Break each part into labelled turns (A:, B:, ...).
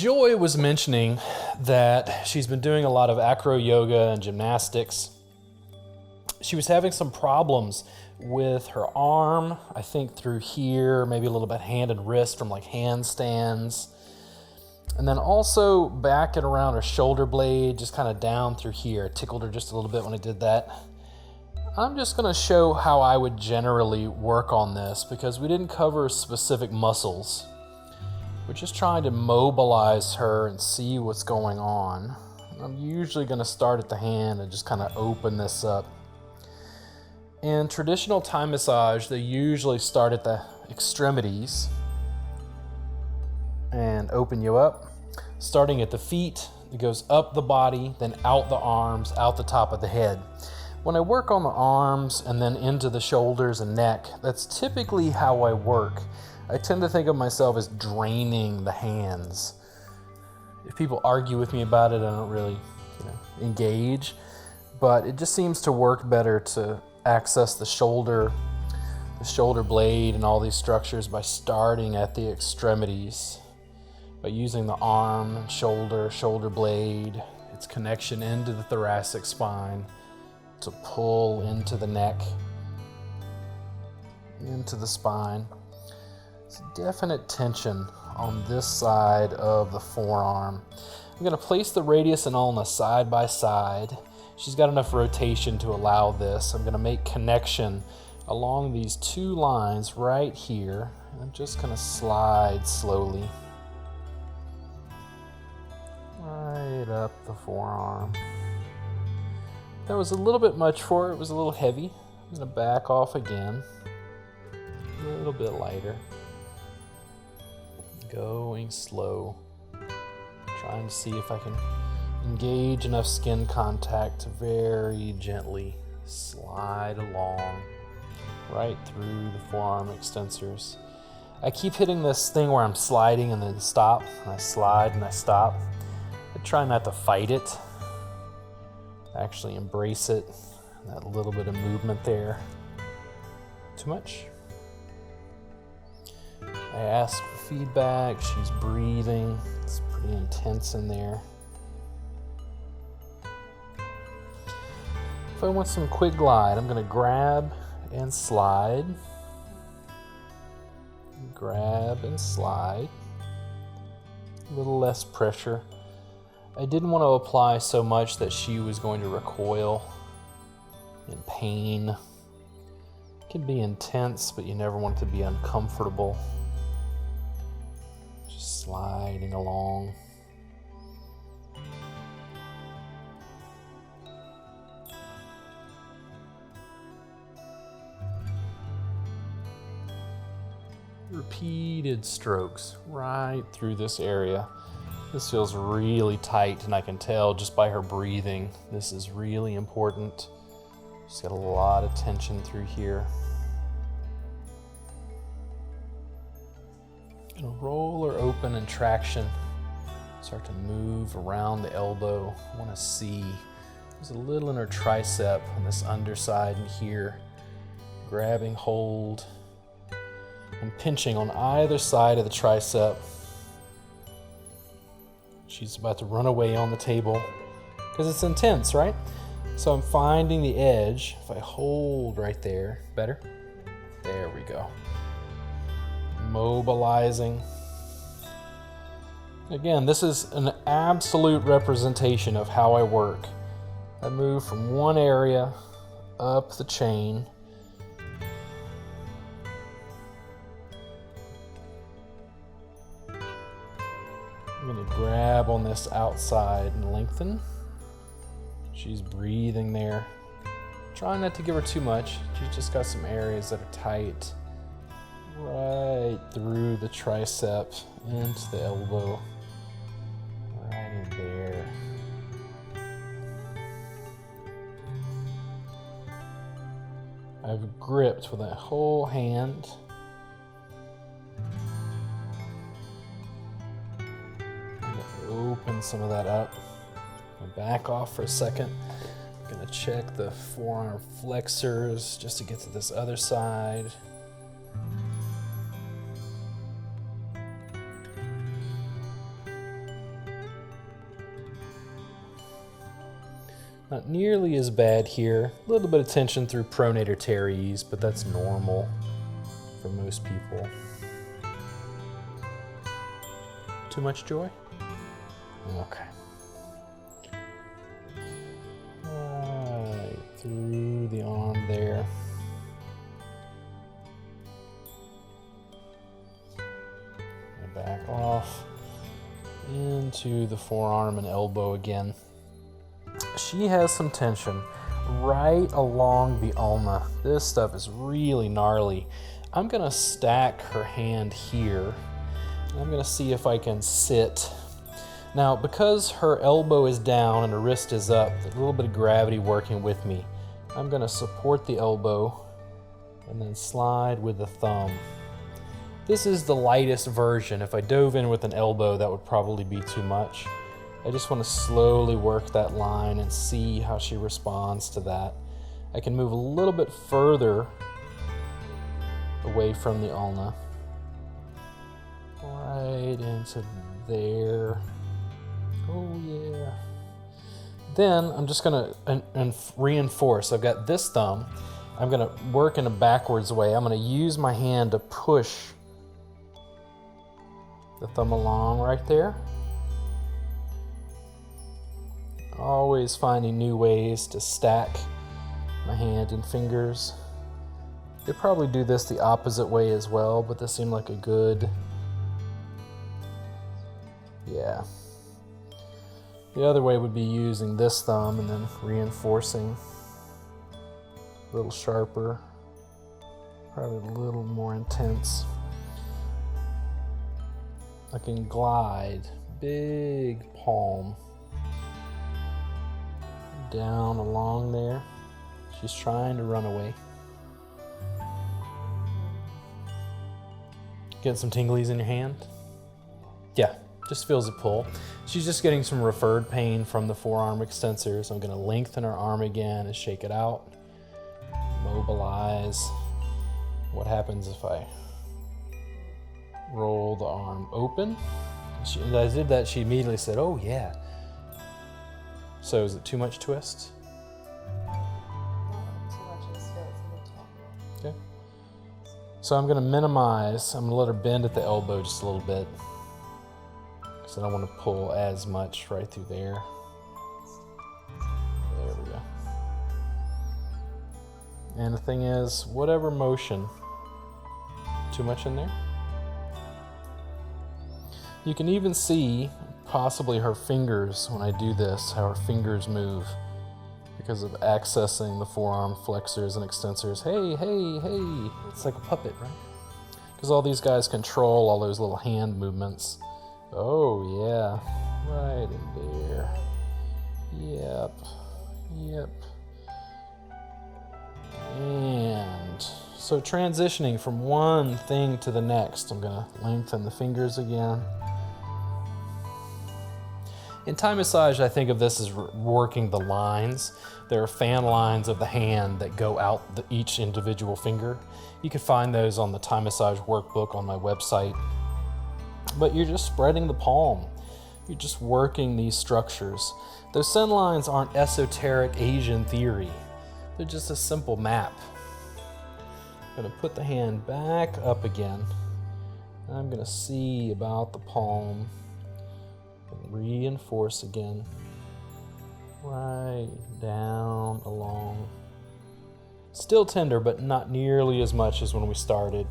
A: Joy was mentioning that she's been doing a lot of acro yoga and gymnastics. She was having some problems with her arm, I think through here, maybe a little bit hand and wrist from like handstands. And then also back and around her shoulder blade, just kind of down through here. It tickled her just a little bit when I did that. I'm just gonna show how I would generally work on this because we didn't cover specific muscles. We're just trying to mobilize her and see what's going on. I'm usually gonna start at the hand and just kind of open this up. In traditional Thai massage, they usually start at the extremities and open you up. Starting at the feet, it goes up the body, then out the arms, out the top of the head. When I work on the arms and then into the shoulders and neck, that's typically how I work. I tend to think of myself as draining the hands. If people argue with me about it, I don't really engage, but it just seems to work better to access the shoulder blade and all these structures by starting at the extremities, by using the arm and shoulder blade, its connection into the thoracic spine to pull into the neck, into the spine. It's definite tension on this side of the forearm. I'm going to place the radius and ulna side by side. She's got enough rotation to allow this. I'm going to make connection along these two lines right here. I'm just going to slide slowly right up the forearm. That was a little bit much for her. It was a little heavy. I'm going to back off again. A little bit lighter. Going slow. Trying to see if I can engage enough skin contact to very gently slide along right through the forearm extensors. I keep hitting this thing where I'm sliding and then stop, and I slide and I stop. I try not to fight it. Actually embrace it. That little bit of movement there. Too much? I ask for feedback. She's breathing. It's pretty intense in there. If I want some quick glide, I'm going to grab and slide. Grab and slide. A little less pressure. I didn't want to apply so much that she was going to recoil in pain. It can be intense, but you never want it to be uncomfortable. Just sliding along. Repeated strokes right through this area. This feels really tight, and I can tell just by her breathing, this is really important. She's got a lot of tension through here. Gonna roll her open and traction. Start to move around the elbow. I want to see. There's a little in her tricep on this underside and here. Grabbing hold and pinching on either side of the tricep. She's about to run away on the table because it's intense, right? So I'm finding the edge. If I hold right there, better? There we go. Mobilizing. Again, this is an absolute representation of how I work. I move from one area up the chain. I'm going to grab on this outside and lengthen. She's breathing there. Trying not to give her too much. She's just got some areas that are tight. Right through the tricep into the elbow. Right in there. I've gripped with that whole hand. Open some of that up. Back off for a second. I'm going to check the forearm flexors just to get to this other side. Not nearly as bad here. A little bit of tension through pronator teres, but that's normal for most people. Too much joy? Okay. Right through the arm there. Back off into the forearm and elbow again. She has some tension right along the ulna. This stuff is really gnarly. I'm gonna stack her hand here. I'm gonna see if I can sit. Now, because her elbow is down and her wrist is up, a little bit of gravity working with me, I'm gonna support the elbow and then slide with the thumb. This is the lightest version. If I dove in with an elbow, that would probably be too much. I just want to slowly work that line and see how she responds to that. I can move a little bit further away from the ulna. Right into there. Oh yeah. Then I'm just gonna reinforce. I've got this thumb. I'm gonna work in a backwards way. I'm gonna use my hand to push the thumb along right there. Always finding new ways to stack my hand and fingers. Could probably do this the opposite way as well, but this seemed like a good, yeah. The other way would be using this thumb and then reinforcing a little sharper, probably a little more intense. I can glide, big palm down along there. She's trying to run away. Get some tinglies in your hand? Yeah, just feels a pull. She's just getting some referred pain from the forearm extensors. I'm gonna lengthen her arm again and shake it out. Mobilize. What happens if I roll the arm open? As I did that, she immediately said, oh yeah. So is it too much twist? Okay. So I'm gonna minimize, I'm gonna let her bend at the elbow just a little bit. Because I don't want to pull as much right through there. There we go. And the thing is, whatever motion, too much in there? You can even see possibly her fingers when I do this, how her fingers move because of accessing the forearm flexors and extensors. Hey, hey, hey. It's like a puppet, right? Because all these guys control all those little hand movements. Oh, yeah. Right in there. Yep. Yep. And so transitioning from one thing to the next, I'm going to lengthen the fingers again. In Thai massage, I think of this as working the lines. There are fan lines of the hand that go out each individual finger. You can find those on the Thai massage workbook on my website. But you're just spreading the palm. You're just working these structures. Those sen lines aren't esoteric Asian theory. They're just a simple map. I'm going to put the hand back up again. I'm going to see about the palm. Reinforce again. Right down along. Still tender, but not nearly as much as when we started.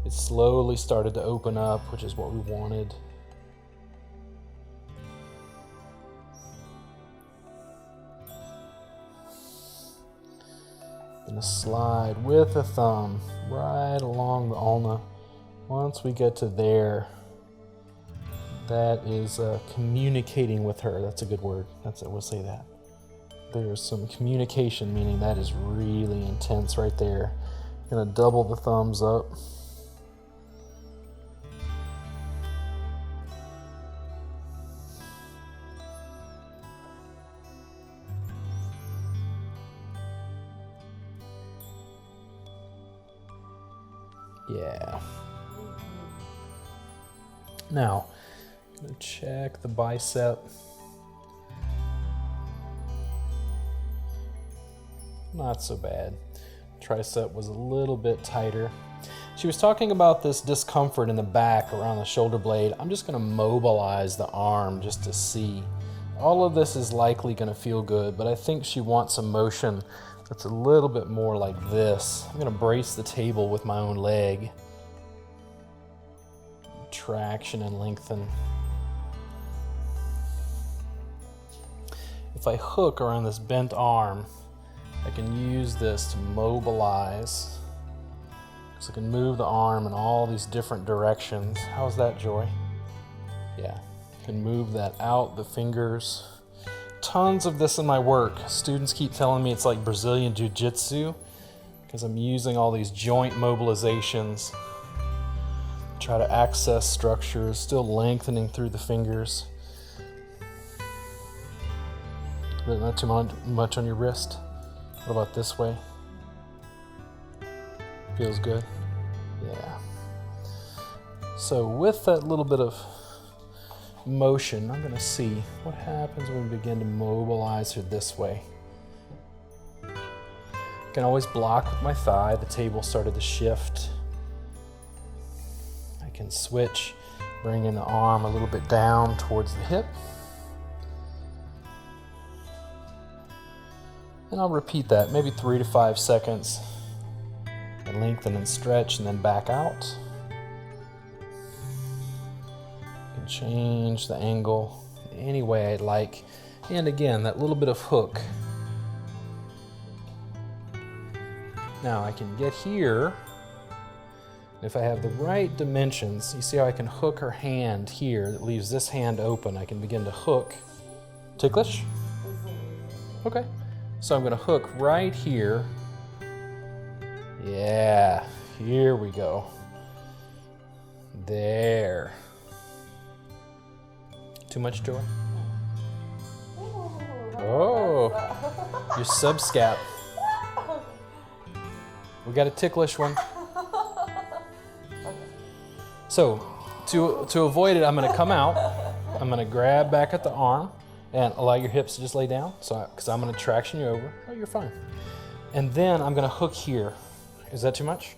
A: It slowly started to open up, which is what we wanted. Gonna slide with the thumb right along the ulna. Once we get to there, that is communicating with her. That's a good word. That's it. We'll say that. There's some communication, meaning that is really intense right there. Gonna double the thumbs up. Yeah. Now, I'm gonna check the bicep. not so bad. Tricep was a little bit tighter. She was talking about this discomfort in the back around the shoulder blade. I'm just gonna mobilize the arm just to see. All of this is likely gonna feel good, but I think she wants a motion that's a little bit more like this. I'm gonna brace the table with my own leg. Traction and lengthen. If I hook around this bent arm, I can use this to mobilize. So I can move the arm in all these different directions. How's that, Joy? Yeah, can move that out, the fingers. Tons of this in my work. Students keep telling me it's like Brazilian Jiu-Jitsu because I'm using all these joint mobilizations. Try to access structures, still lengthening through the fingers. But not too much on your wrist. What about this way? Feels good? Yeah. So with that little bit of motion, I'm gonna see what happens when we begin to mobilize her this way. I can always block with my thigh. The table started to shift. I can switch, bringing the arm a little bit down towards the hip. And I'll repeat that, maybe 3 to 5 seconds. And lengthen and stretch and then back out. And change the angle any way I'd like. And again, that little bit of hook. Now I can get here. If I have the right dimensions, you see how I can hook her hand here that leaves this hand open. I can begin to hook. Ticklish? Okay. So I'm going to hook right here. Yeah, here we go. There. Too much, Joy? Oh, your subscap. We got a ticklish one. So, to avoid it, I'm going to come out. I'm going to grab back at the arm and allow your hips to just lay down. So, because I'm going to traction you over. Oh, you're fine. And then I'm going to hook here. Is that too much?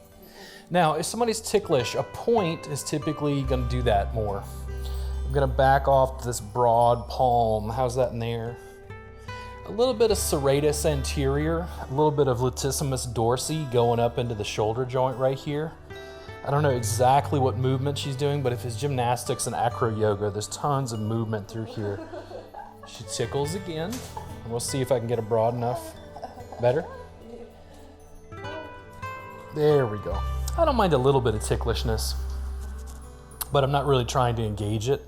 A: Now, if somebody's ticklish, a point is typically going to do that more. I'm going to back off this broad palm. How's that in there? A little bit of serratus anterior, a little bit of latissimus dorsi going up into the shoulder joint right here. I don't know exactly what movement she's doing, but if it's gymnastics and acro yoga, there's tons of movement through here. She tickles again, and we'll see if I can get it broad enough. Better? There we go. I don't mind a little bit of ticklishness, but I'm not really trying to engage it.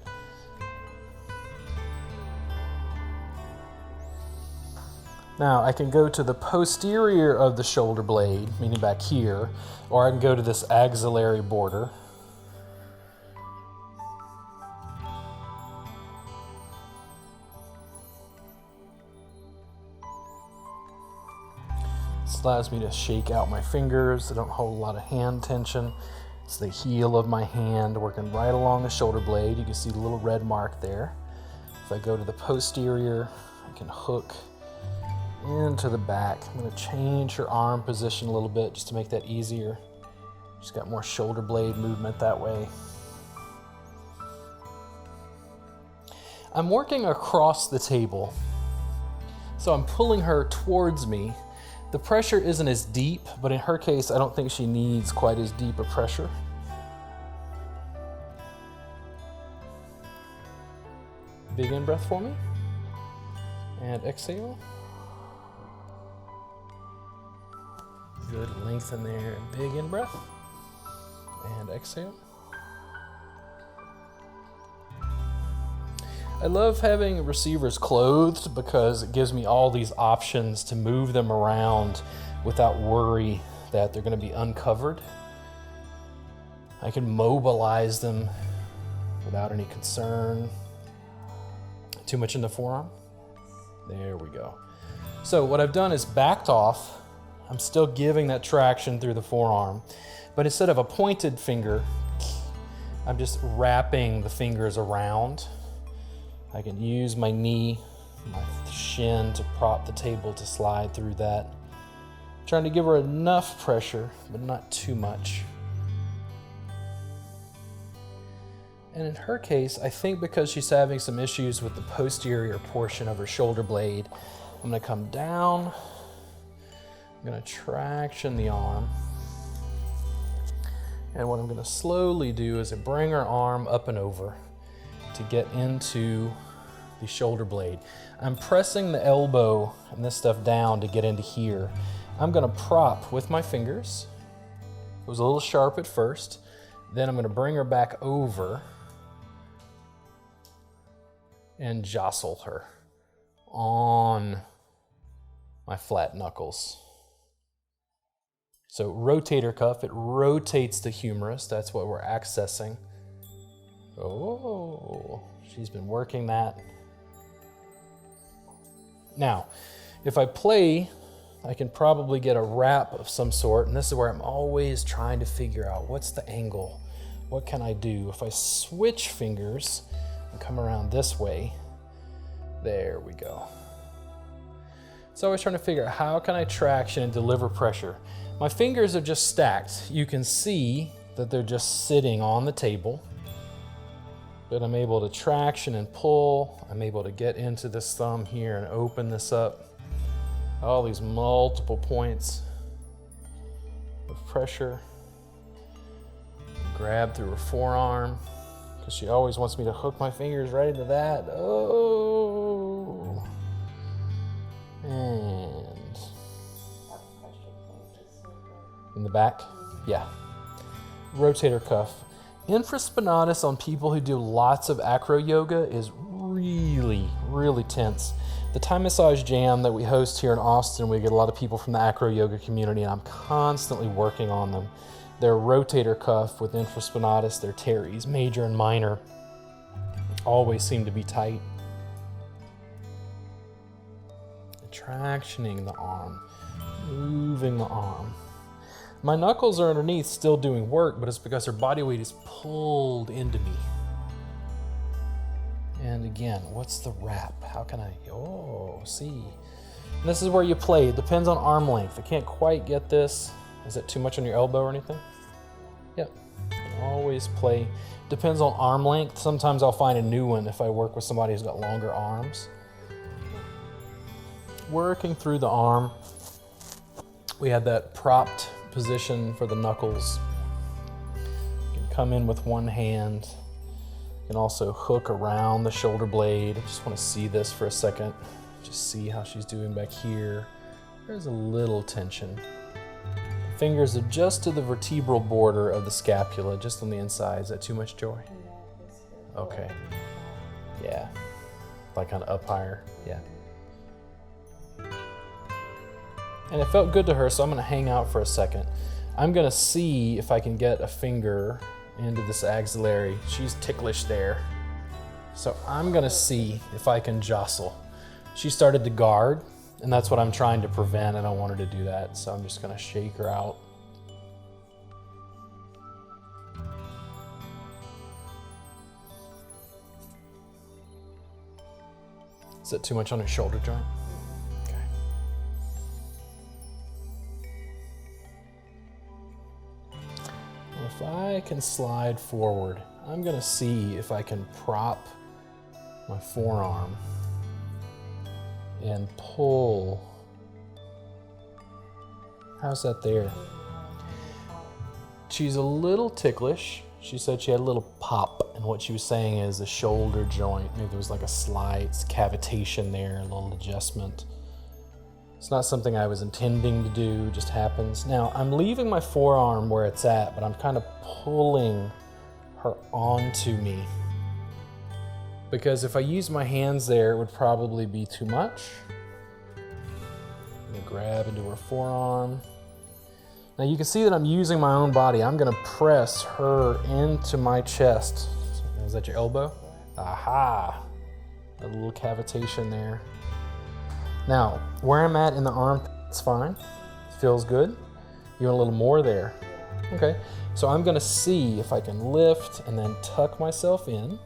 A: Now I can go to the posterior of the shoulder blade, meaning back here, or I can go to this axillary border. This allows me to shake out my fingers. I don't hold a lot of hand tension. It's the heel of my hand working right along the shoulder blade. You can see the little red mark there. If I go to the posterior, I can hook into the back. I'm going to change her arm position a little bit just to make that easier. She's got more shoulder blade movement that way. I'm working across the table, so I'm pulling her towards me. The pressure isn't as deep, but in her case, I don't think she needs quite as deep a pressure. Big in-breath for me. And exhale. Good, lengthen there. Big in-breath. And exhale. I love having receivers clothed because it gives me all these options to move them around without worry that they're going to be uncovered. I can mobilize them without any concern. Too much in the forearm? There we go. So what I've done is backed off. I'm still giving that traction through the forearm, but instead of a pointed finger, I'm just wrapping the fingers around. I can use my knee, my shin to prop the table to slide through that. Trying to give her enough pressure, but not too much. And in her case, I think because she's having some issues with the posterior portion of her shoulder blade, I'm going to come down, I'm going to traction the arm, and what I'm going to slowly do is bring her arm up and over to get into the shoulder blade. I'm pressing the elbow and this stuff down to get into here. I'm going to prop with my fingers. It was a little sharp at first. Then I'm going to bring her back over and jostle her on my flat knuckles. So rotator cuff, it rotates the humerus. That's what we're accessing. Oh, she's been working that. Now, if I play, I can probably get a wrap of some sort, and this is where I'm always trying to figure out what's the angle. What can I do? If I switch fingers and come around this way, there we go. So I was trying to figure out how can I traction and deliver pressure. My fingers are just stacked. You can see that they're just sitting on the table, but I'm able to traction and pull. I'm able to get into this thumb here and open this up. All these multiple points of pressure. Grab through her forearm, because she always wants me to hook my fingers right into that. Oh. And in the back, yeah. Rotator cuff. Infraspinatus on people who do lots of acro yoga is really, really tense. The Thai Massage Jam that we host here in Austin, we get a lot of people from the acro yoga community, and I'm constantly working on them. Their rotator cuff with infraspinatus, their teres, major and minor, always seem to be tight. Tractioning the arm, moving the arm. My knuckles are underneath still doing work, but it's because her body weight is pulled into me. And again, what's the wrap? How can I, see. And this is where you play. It depends on arm length. I can't quite get this. Is it too much on your elbow or anything? Yep, you can always play. Depends on arm length. Sometimes I'll find a new one if I work with somebody who's got longer arms. Working through the arm. We have that propped position for the knuckles. You can come in with one hand. You can also hook around the shoulder blade. I just want to see this for a second. Just see how she's doing back here. There's a little tension. Fingers are just to the vertebral border of the scapula, just on the inside. Is that too much, Joy? Okay. Yeah. Like kind of up higher. Yeah. And it felt good to her, so I'm going to hang out for a second. I'm going to see if I can get a finger into this axillary. She's ticklish there. So I'm going to see if I can jostle. She started to guard, and that's what I'm trying to prevent. I don't want her to do that, so I'm just going to shake her out. Is that too much on her shoulder joint? If I can slide forward, I'm going to see if I can prop my forearm and pull. How's that there? She's a little ticklish. She said she had a little pop, and what she was saying is the shoulder joint. Maybe there was like a slight cavitation there, a little adjustment. It's not something I was intending to do, it just happens. Now, I'm leaving my forearm where it's at, but I'm kind of pulling her onto me. Because if I use my hands there, it would probably be too much. I'm gonna grab into her forearm. Now you can see that I'm using my own body. I'm gonna press her into my chest. Is that your elbow? Aha! A little cavitation there. Now, where I'm at in the arm, it's fine. It feels good. You want a little more there. Okay, so I'm gonna see if I can lift and then tuck myself in.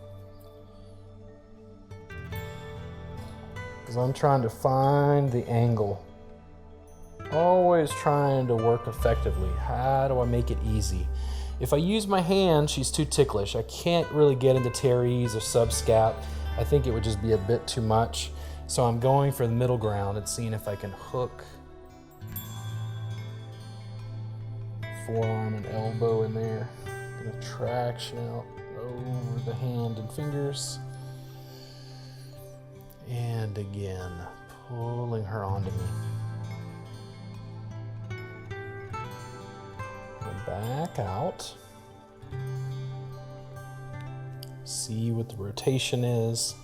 A: Because I'm trying to find the angle. Always trying to work effectively. How do I make it easy? If I use my hand, she's too ticklish. I can't really get into teres or subscap. I think it would just be a bit too much. So I'm going for the middle ground and seeing if I can hook forearm and elbow in there. Gonna traction out over the hand and fingers. And again, pulling her onto me. Back out. See what the rotation is.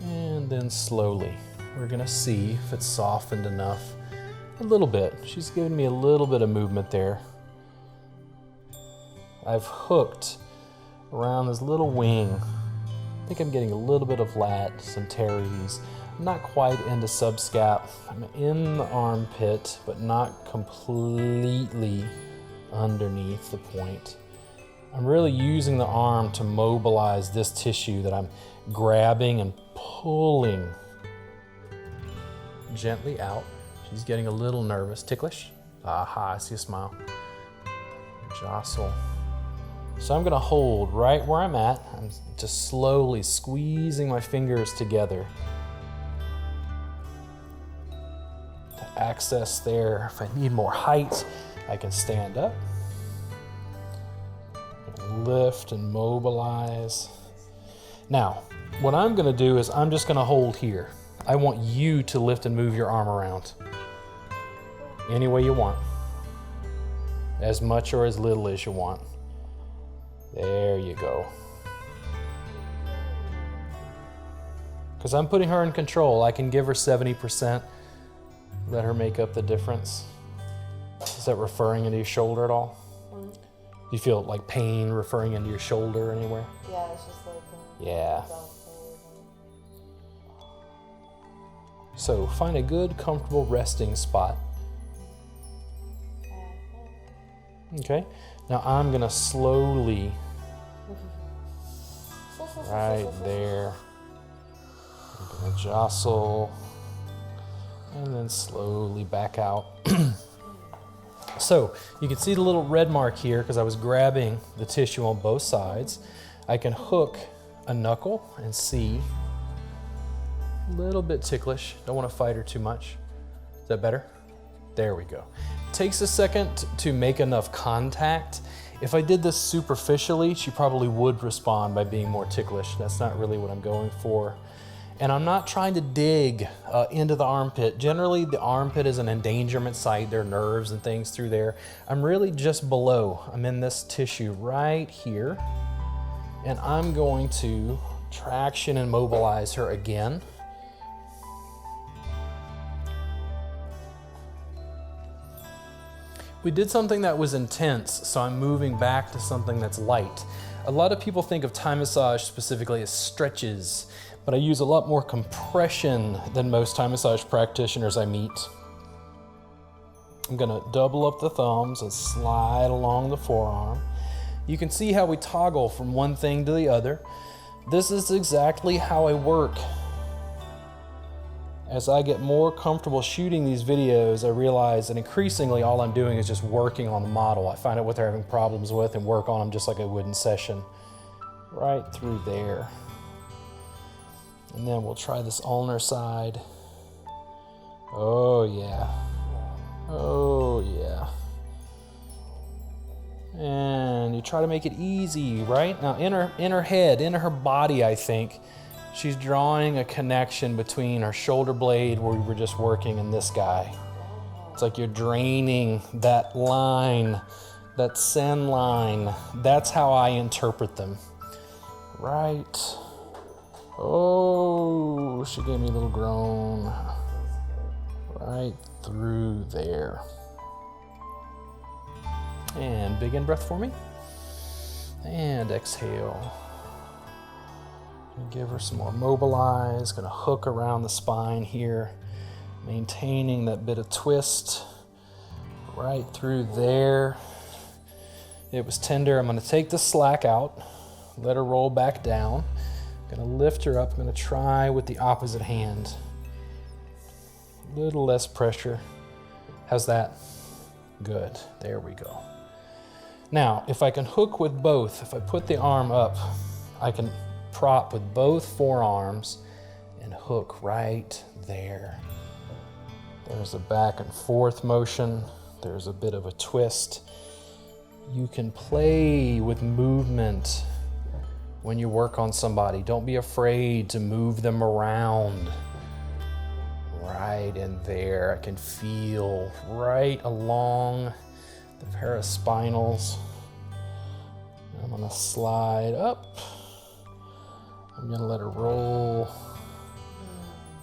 A: And then slowly, we're gonna see if it's softened enough. A little bit. She's giving me a little bit of movement there. I've hooked around this little wing. I think I'm getting a little bit of lat, some teres. Not quite into subscap. I'm in the armpit, but not completely underneath the point. I'm really using the arm to mobilize this tissue that I'm grabbing and pulling gently out. She's getting a little nervous. Ticklish? Aha, I see a smile. Jostle. So I'm gonna hold right where I'm at. I'm just slowly squeezing my fingers together. Access there. If I need more height, I can stand up, lift and mobilize. Now, what I'm gonna do is I'm just gonna hold here. I want you to lift and move your arm around any way you want, as much or as little as you want. There you go. Because I'm putting her in control. I can give her 70%. Let her make up the difference. Is that referring into your shoulder at all? Do you feel like pain referring into your shoulder anywhere?
B: Yeah, it's just like
A: yeah. So find a good, comfortable resting spot. Okay. Now I'm gonna slowly, right there, I'm gonna jostle. And then slowly back out. So you can see the little red mark here because I was grabbing the tissue on both sides. I can hook a knuckle and see. A little bit ticklish. Don't want to fight her too much. Is that better? There we go. Takes a second to make enough contact. If I did this superficially, she probably would respond by being more ticklish. That's not really what I'm going for. And I'm not trying to dig into the armpit. Generally, the armpit is an endangerment site. There are nerves and things through there. I'm really just below. I'm in this tissue right here. And I'm going to traction and mobilize her again. We did something that was intense, so I'm moving back to something that's light. A lot of people think of Thai massage specifically as stretches, but I use a lot more compression than most Thai massage practitioners I meet. I'm gonna double up the thumbs and slide along the forearm. You can see how we toggle from one thing to the other. This is exactly how I work. As I get more comfortable shooting these videos, I realize that increasingly all I'm doing is just working on the model. I find out what they're having problems with and work on them just like I would in session. Right through there. And then we'll try this ulnar side. Oh yeah. Oh yeah. And you try to make it easy, right? Now in her head, in her body, I think, she's drawing a connection between her shoulder blade where we were just working and this guy. It's like you're draining that line, that sen line. That's how I interpret them. Right. Oh, she gave me a little groan. Right through there. And big in breath for me. And exhale. Give her some more mobilize. Gonna hook around the spine here. Maintaining that bit of twist. Right through there. It was tender. I'm gonna take the slack out. Let her roll back down. Gonna lift her up. I'm gonna try with the opposite hand. A little less pressure. How's that? Good. There we go. Now, if I can hook with both, if I put the arm up, I can prop with both forearms and hook right there. There's a back and forth motion. There's a bit of a twist. You can play with movement when you work on somebody. Don't be afraid to move them around. Right in there. I can feel right along the paraspinals. I'm gonna slide up. I'm gonna let her roll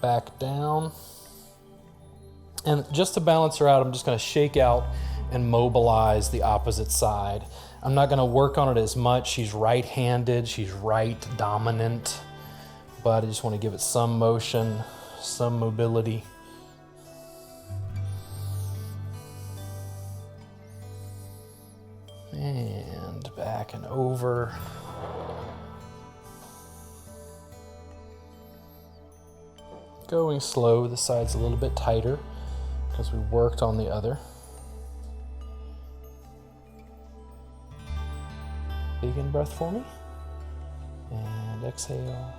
A: back down. And just to balance her out, I'm just gonna shake out and mobilize the opposite side. I'm not gonna work on it as much. She's right-handed, she's right dominant, but I just wanna give it some motion, some mobility. And back and over. Going slow, the side's a little bit tighter because we worked on the other. Big in breath for me. And exhale.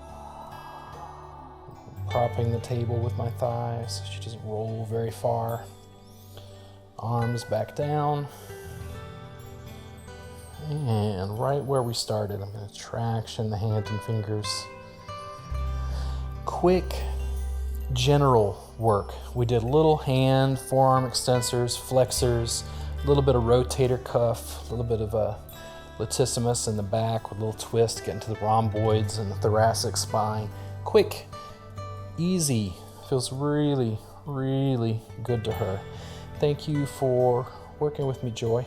A: Propping the table with my thighs so she doesn't roll very far. Arms back down. And right where we started, I'm going to traction the hand and fingers. Quick, general work. We did little hand, forearm extensors, flexors, a little bit of rotator cuff, a little bit of a latissimus in the back with a little twist, getting to the rhomboids and the thoracic spine. Quick, easy, feels really, really good to her. Thank you for working with me, Joy.